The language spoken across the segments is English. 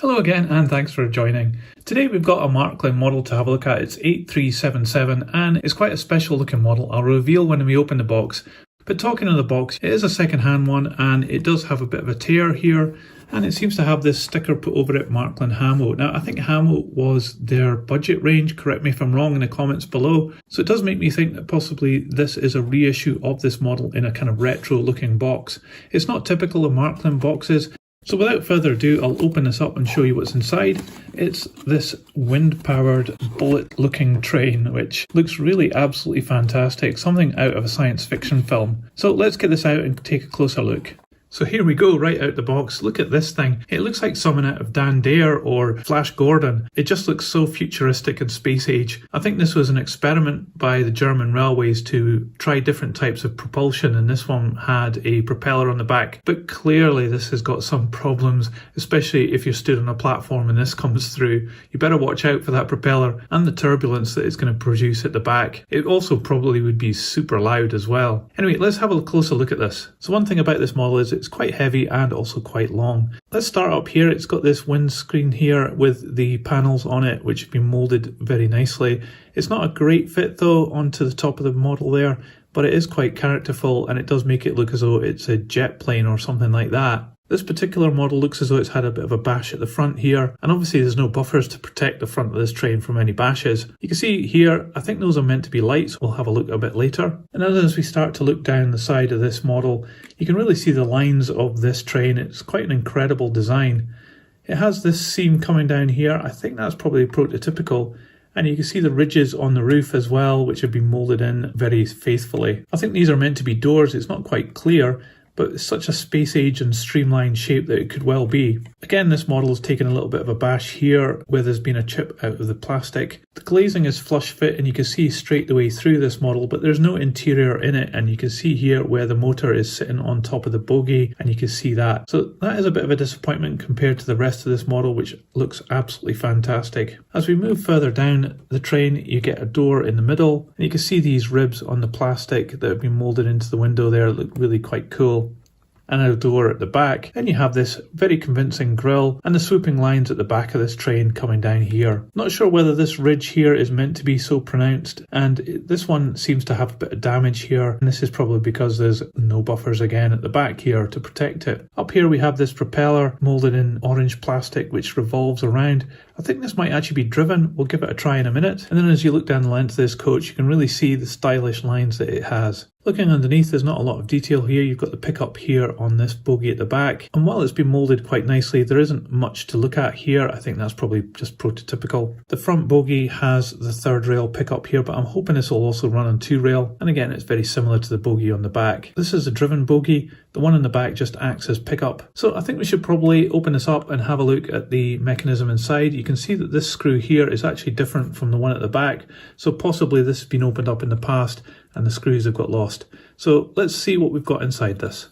Hello again and thanks for joining. Today we've got a Marklin model to have a look at. It's 8377 and it's quite a special looking model. I'll reveal when we open the box. But talking of the box, it is a second hand one and it does have a bit of a tear here and it seems to have this sticker put over it, Marklin Hamo. Now I think Hamo was their budget range, correct me if I'm wrong in the comments below. So it does make me think that possibly this is a reissue of this model in a kind of retro looking box. It's not typical of Marklin boxes. So without further ado, I'll open this up and show you what's inside. It's this wind-powered bullet-looking train, which looks really absolutely fantastic, something out of a science fiction film. So let's get this out and take a closer look. So here we go, right out the box. Look at this thing. It looks like someone out of Dan Dare or Flash Gordon. It just looks so futuristic and space age. I think this was an experiment by the German railways to try different types of propulsion, and this one had a propeller on the back. But clearly this has got some problems, especially if you're stood on a platform and this comes through. You better watch out for that propeller and the turbulence that it's going to produce at the back. It also probably would be super loud as well. Anyway, let's have a closer look at this. So one thing about this model is it's quite heavy and also quite long. Let's start up here. It's got this windscreen here with the panels on it which have been moulded very nicely. It's not a great fit though onto the top of the model there, but it is quite characterful and it does make it look as though it's a jet plane or something like that. This particular model looks as though it's had a bit of a bash at the front here, and obviously there's no buffers to protect the front of this train from any bashes. You can see here, I think those are meant to be lights. We'll have a look a bit later. And as we start to look down the side of this model, you can really see the lines of this train. It's quite an incredible design. It has this seam coming down here. I think that's probably prototypical. And you can see the ridges on the roof as well, which have been moulded in very faithfully. I think these are meant to be doors. It's not quite clear, but it's such a space age and streamlined shape that it could well be. Again, this model has taken a little bit of a bash here where there's been a chip out of the plastic. The glazing is flush fit and you can see straight the way through this model, but there's no interior in it, and you can see here where the motor is sitting on top of the bogie, and you can see that. So that is a bit of a disappointment compared to the rest of this model, which looks absolutely fantastic. As we move further down the train, you get a door in the middle, and you can see these ribs on the plastic that have been moulded into the window there look really quite cool. And a door at the back. Then you have this very convincing grille and the swooping lines at the back of this train coming down here. Not sure whether this ridge here is meant to be so pronounced, and this one seems to have a bit of damage here, and this is probably because there's no buffers again at the back here to protect it. Up here we have this propeller moulded in orange plastic which revolves around. I think this might actually be driven. We'll give it a try in a minute. And then as you look down the length of this coach, you can really see the stylish lines that it has. Looking underneath, there's not a lot of detail here. You've got the pickup here on this bogie at the back. And while it's been moulded quite nicely, there isn't much to look at here. I think that's probably just prototypical. The front bogie has the third rail pickup here, but I'm hoping this will also run on two rail. And again, it's very similar to the bogie on the back. This is a driven bogie. The one in the back just acts as pickup. So I think we should probably open this up and have a look at the mechanism inside. You can see that this screw here is actually different from the one at the back. So possibly this has been opened up in the past and the screws have got lost. So let's see what we've got inside this.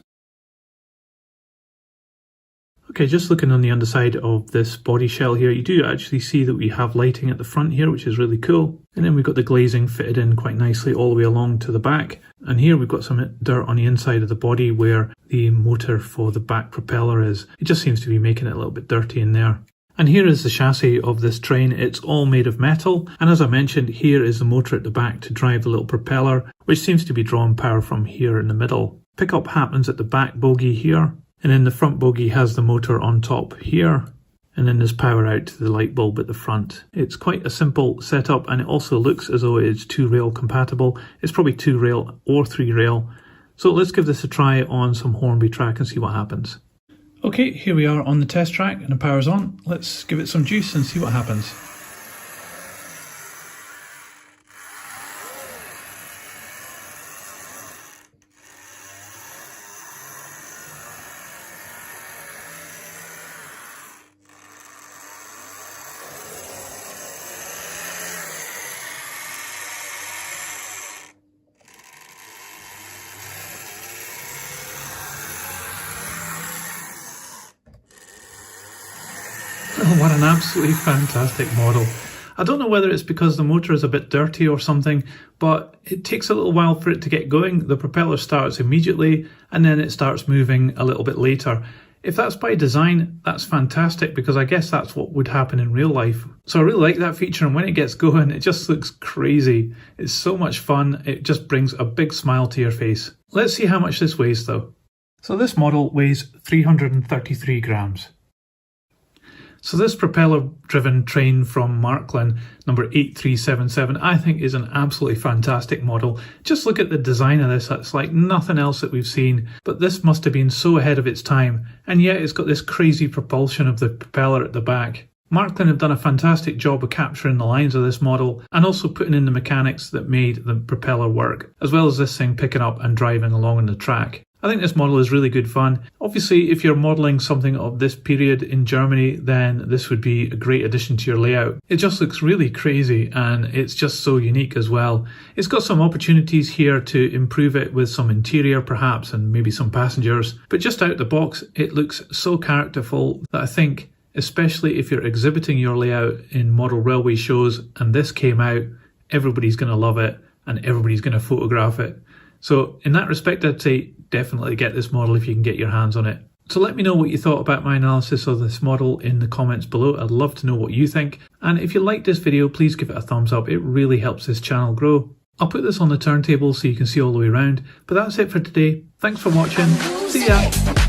Okay, just looking on the underside of this body shell here, you do actually see that we have lighting at the front here, which is really cool. And then we've got the glazing fitted in quite nicely all the way along to the back. And here we've got some dirt on the inside of the body where the motor for the back propeller is. It just seems to be making it a little bit dirty in there. And here is the chassis of this train. It's all made of metal, and as I mentioned, here is the motor at the back to drive the little propeller, which seems to be drawing power from here in the middle. Pickup happens at the back bogie here, and then the front bogie has the motor on top here, and then there's power out to the light bulb at the front. It's quite a simple setup, and it also looks as though it's two rail compatible. It's probably two rail or three rail. So let's give this a try on some Hornby track and see what happens. Okay, here we are on the test track and the power's on. Let's give it some juice and see what happens. Oh, what an absolutely fantastic model. I don't know whether it's because the motor is a bit dirty or something, but it takes a little while for it to get going. The propeller starts immediately and then it starts moving a little bit later. If that's by design, that's fantastic because I guess that's what would happen in real life. So I really like that feature, and when it gets going, it just looks crazy. It's so much fun, it just brings a big smile to your face. Let's see how much this weighs though. So this model weighs 333 grams. So this propeller-driven train from Marklin, number 8377, I think is an absolutely fantastic model. Just look at the design of this, it's like nothing else that we've seen. But this must have been so ahead of its time, and yet it's got this crazy propulsion of the propeller at the back. Marklin have done a fantastic job of capturing the lines of this model and also putting in the mechanics that made the propeller work, as well as this thing picking up and driving along on the track. I think this model is really good fun. Obviously, if you're modelling something of this period in Germany, then this would be a great addition to your layout. It just looks really crazy and it's just so unique as well. It's got some opportunities here to improve it with some interior perhaps and maybe some passengers, but just out the box it looks so characterful that I think, especially if you're exhibiting your layout in model railway shows and this came out, everybody's going to love it and everybody's going to photograph it. So in that respect, I'd say definitely get this model if you can get your hands on it. So let me know what you thought about my analysis of this model in the comments below. I'd love to know what you think. And if you liked this video, please give it a thumbs up. It really helps this channel grow. I'll put this on the turntable so you can see all the way around. But that's it for today. Thanks for watching. See ya!